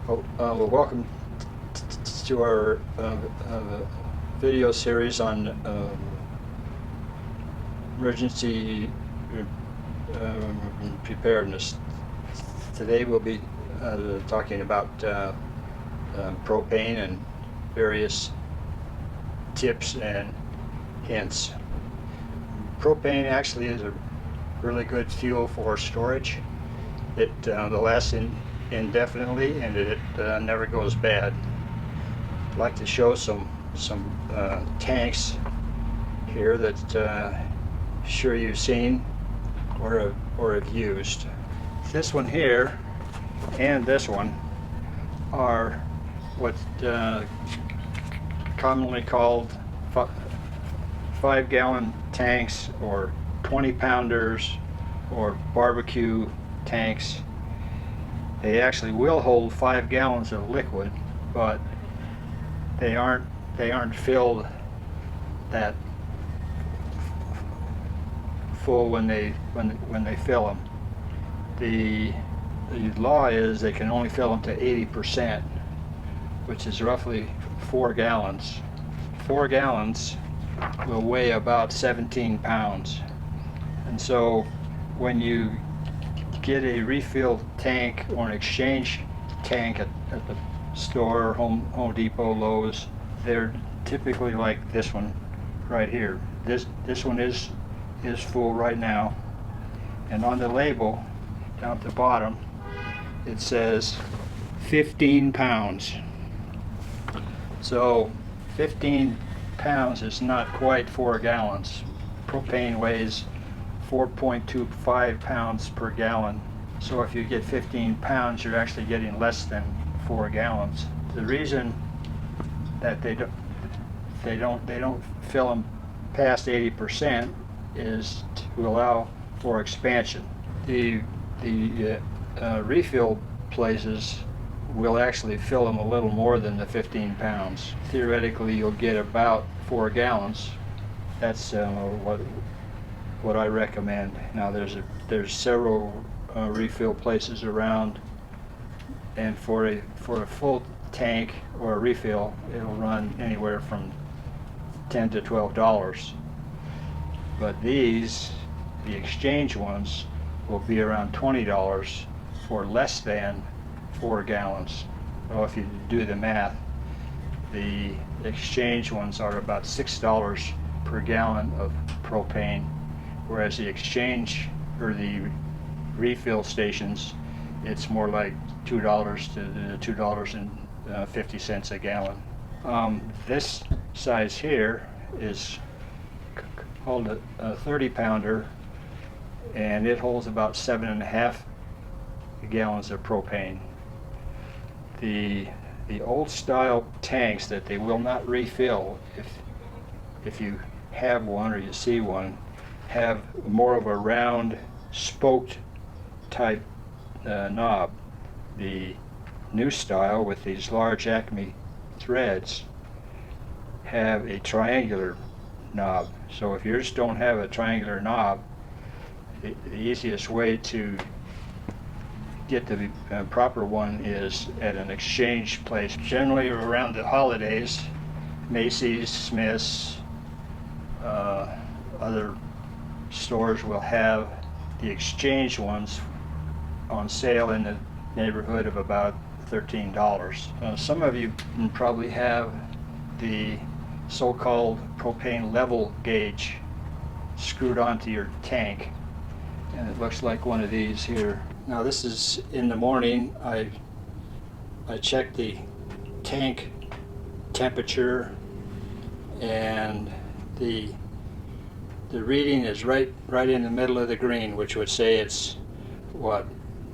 Well, welcome to our video series on emergency preparedness. Today we'll be talking about propane and various tips and hints. Propane actually is a really good fuel for storage. It lasts indefinitely, and it never goes bad. I'd like to show some tanks here that sure you've seen or have used. This one here and this one are what commonly called 5-gallon tanks, or 20-pounders, or barbecue tanks. They actually will hold 5 gallons of liquid, but they aren't filled that full when they fill them. The law is they can only fill them to 80%, which is roughly 4 gallons. 4 gallons will weigh about 17 pounds. And so when you get a refill tank or an exchange tank at the store, Home Depot, Lowe's, they're typically like this one right here. This one is full right now, and on the label down at the bottom it says 15 pounds. So 15 pounds is not quite 4 gallons. Propane weighs 4.25 pounds per gallon. So if you get 15 pounds, you're actually getting less than 4 gallons. The reason that they don't fill them past 80% is to allow for expansion. The refill places will actually fill them a little more than the 15 pounds. Theoretically, you'll get about 4 gallons. That's what I recommend. Now there's several refill places around, and for a full tank or a refill, it'll run anywhere from $10 to $12. But the exchange ones will be around $20 for less than 4 gallons. Well, if you do the math, the exchange ones are about $6 per gallon of propane, whereas the exchange or the refill stations, it's more like $2 to $2.50 a gallon. This size here is called a 30-pounder, and it holds about 7.5 gallons of propane. The old style tanks that they will not refill, if you have one or you see one, have more of a round spoked type knob. The new style with these large Acme threads have a triangular knob. So if yours don't have a triangular knob, the easiest way to get the proper one is at an exchange place. Generally around the holidays, Macy's, Smith's, other stores will have the exchange ones on sale in the neighborhood of about $13. Some of you probably have the so-called propane level gauge screwed onto your tank, and it looks like one of these here. Now this is in the morning. I checked the tank temperature, and the reading is right in the middle of the green, which would say it's what,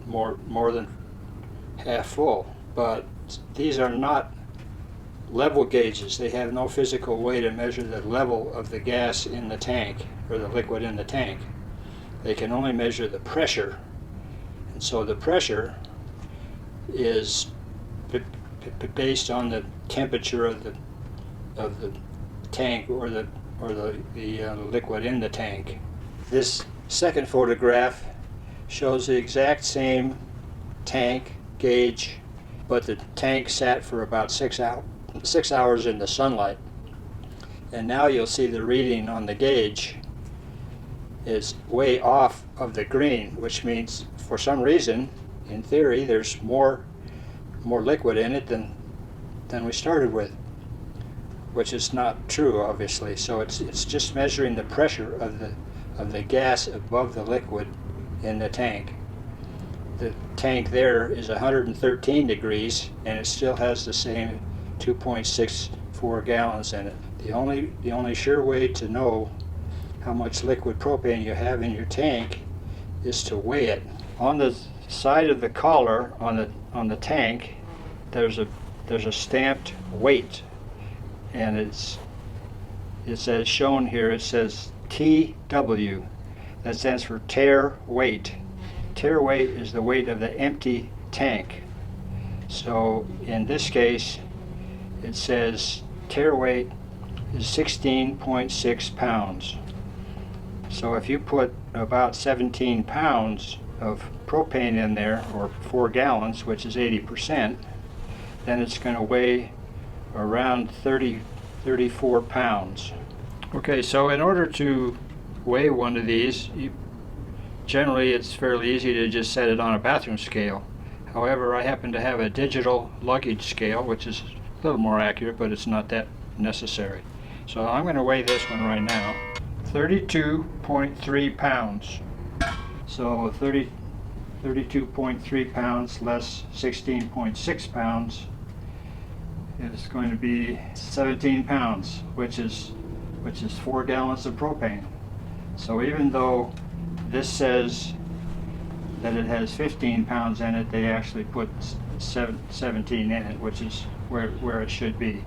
more than half full. But these are not level gauges. They have no physical way to measure the level of the gas in the tank or the liquid in the tank. They can only measure the pressure, and so the pressure is based on the temperature of the tank or the liquid in the tank. This second photograph shows the exact same tank, gauge, but the tank sat for about 6 hours in the sunlight. And now you'll see the reading on the gauge is way off of the green, which means for some reason, in theory, there's more liquid in it than we started with, which is not true, obviously. So it's just measuring the pressure of the gas above the liquid in the tank. The tank there is 113 degrees, and it still has the same 2.64 gallons in it. The only sure way to know how much liquid propane you have in your tank is to weigh it. On the side of the collar on the tank, there's a stamped weight, and it's as shown here. It says TW. That stands for tare weight. Tare weight is the weight of the empty tank. So in this case, it says tare weight is 16.6 pounds. So if you put about 17 pounds of propane in there, or 4 gallons, which is 80%, then it's going to weigh around 34 pounds. Okay, so in order to weigh one of these, generally it's fairly easy to just set it on a bathroom scale. However, I happen to have a digital luggage scale, which is a little more accurate, but it's not that necessary. So I'm going to weigh this one right now. 32.3 pounds. So 32.3 pounds less 16.6 pounds is going to be 17 pounds, which is 4 gallons of propane. So even though this says that it has 15 pounds in it, they actually put 17 in it, which is where it should be.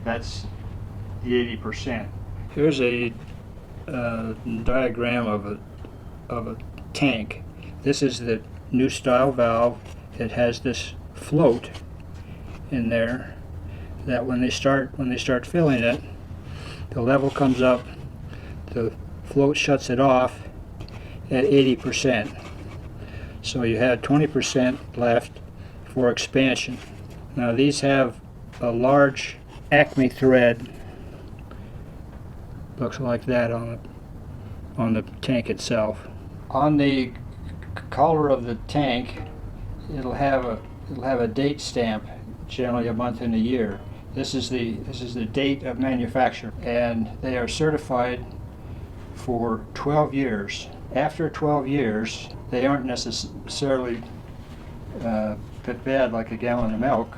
That's the 80%. Here's a diagram of a tank. This is the new style valve. It has this float in there that when they start filling it, the level comes up, the float shuts it off at 80%. So you have 20% left for expansion. Now these have a large Acme thread, looks like that on the tank itself. On the collar of the tank, it'll have a date stamp, generally a month and a year. This is the date of manufacture, and they are certified for 12 years. After 12 years, they aren't necessarily bad like a gallon of milk.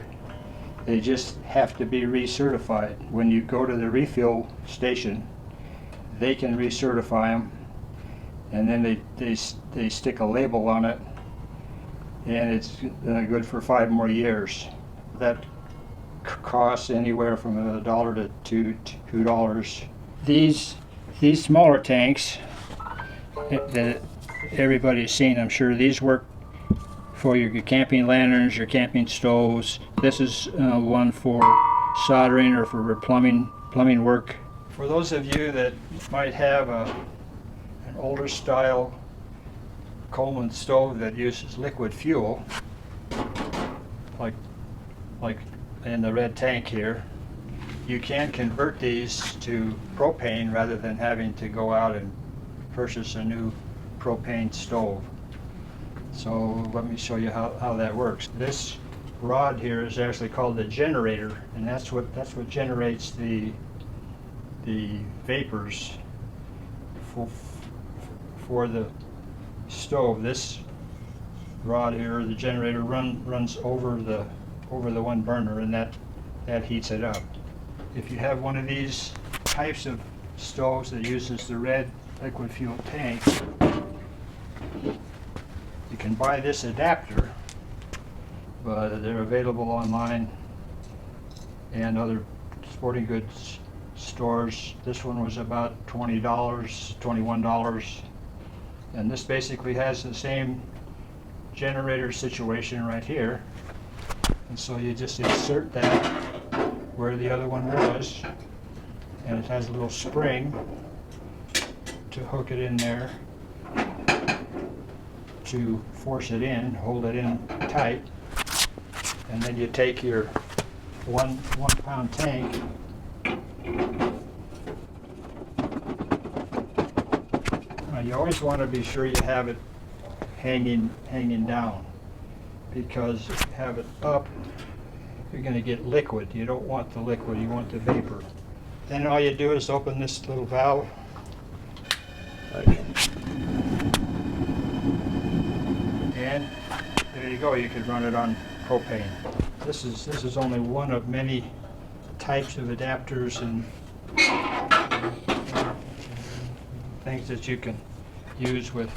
They just have to be recertified. When you go to the refill station, they can recertify them, and then they stick a label on it, and it's good for 5 more years. That costs anywhere from $1 to $2. These smaller tanks that everybody's seen, I'm sure, these work for your camping lanterns, your camping stoves. This is one for soldering or for plumbing work. For those of you that might have an older style Coleman stove that uses liquid fuel, like in the red tank here, you can convert these to propane rather than having to go out and purchase a new propane stove. So let me show you how that works. This rod here is actually called the generator, and that's what generates the vapors for the stove. This rod here, the generator, runs over the one burner, and that heats it up. If you have one of these types of stoves that uses the red liquid fuel tank, you can buy this adapter, but they're available online and other sporting goods stores. This one was about $20, $21, and this basically has the same generator situation right here. And so you just insert that where the other one was, and it has a little spring to hook it in there to force it in, hold it in tight, And then you take your one pound tank, you always want to be sure you have it hanging down, because if you have it up, you're going to get liquid. You don't want the liquid, you want the vapor. Then all you do is open this little valve. And there you go, you can run it on propane. This is only one of many types of adapters and things that you can use with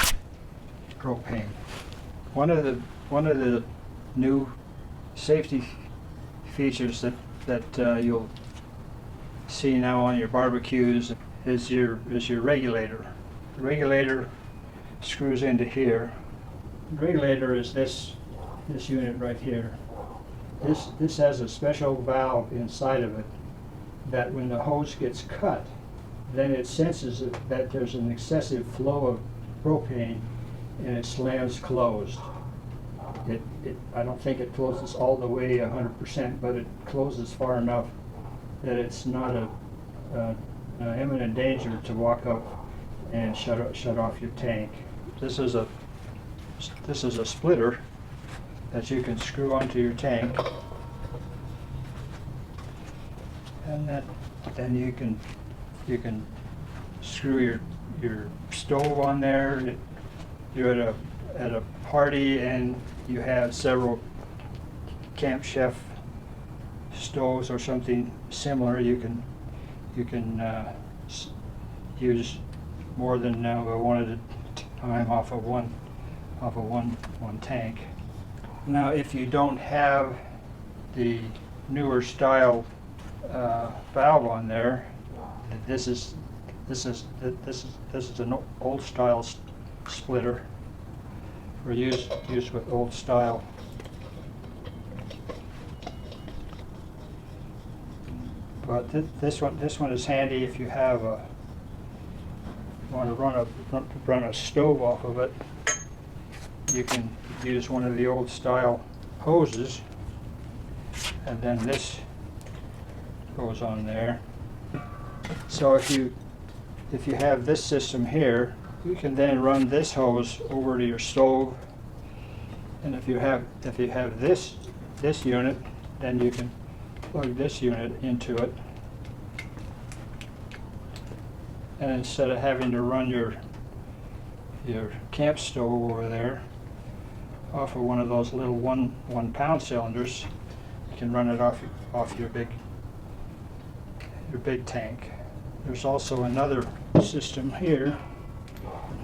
propane. One of the new safety features that you'll see now on your barbecues is your regulator. The regulator screws into here. The regulator is this unit right here. This has a special valve inside of it that when the hose gets cut, then it senses that there's an excessive flow of propane and it slams closed. I don't think it closes all the way 100%, but it closes far enough that it's not an imminent danger to walk up and shut off your tank. This is a splitter that you can screw onto your tank, and then you can screw your stove on there. You're at a party and you have several Camp Chef stoves or something similar. You can use more than one at a time off of one tank. Now, if you don't have the newer style valve on there, this is an old style splitter, or used with old style. But this one is handy if you want to run a stove off of it. You can use one of the old style hoses, and then this goes on there. So if you have this system here, you can then run this hose over to your stove, and if you have this unit, then you can plug this unit into it, and instead of having to run your camp stove over there off of one of those little one pound cylinders, you can run it off your big tank. There's also another system here.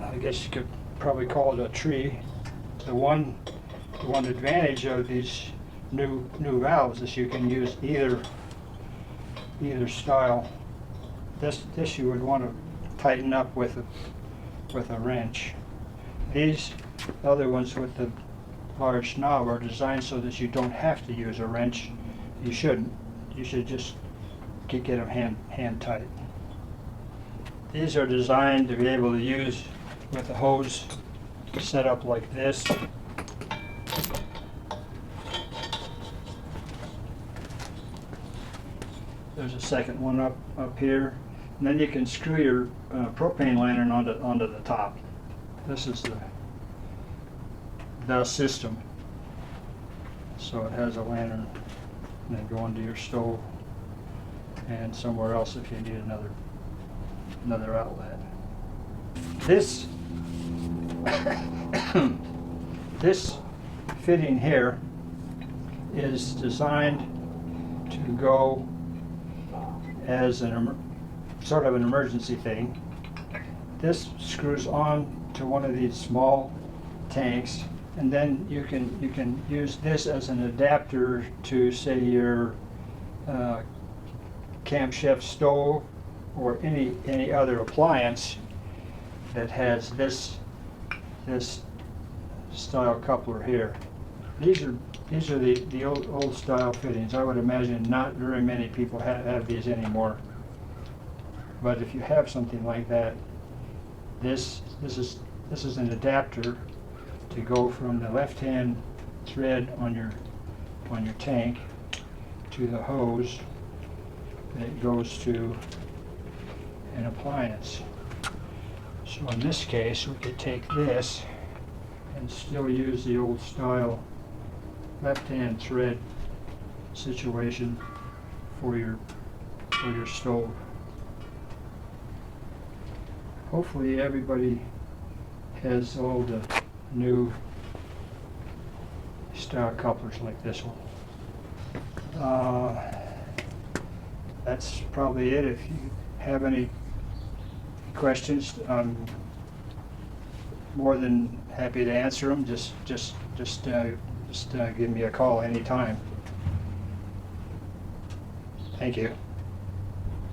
I guess you could probably call it a tree. The one advantage of these new valves is you can use either style. This you would want to tighten up with a wrench. These other ones with the large knob are designed so that you don't have to use a wrench. You shouldn't. You should just get them hand tight. These are designed to be able to use with a hose set up like this. There's a second one up here, and then you can screw your propane lantern onto the top. This is the system. So it has a lantern, and then go into your stove and somewhere else if you need another outlet. This this fitting here is designed to go as sort of an emergency thing. This screws on to one of these small tanks, and then you can use this as an adapter to, say, your Camp Chef stove or any other appliance that has this style coupler here. These are the old style fittings. I would imagine not very many people have these anymore. But if you have something like that, this is an adapter to go from the left-hand thread on on your tank to the hose that goes to an appliance. So in this case, we could take this and still use the old style left-hand thread situation for your stove. Hopefully everybody has all the new style couplers like this one. That's probably it. If you have any questions, I'm more than happy to answer them. Just give me a call anytime. Thank you.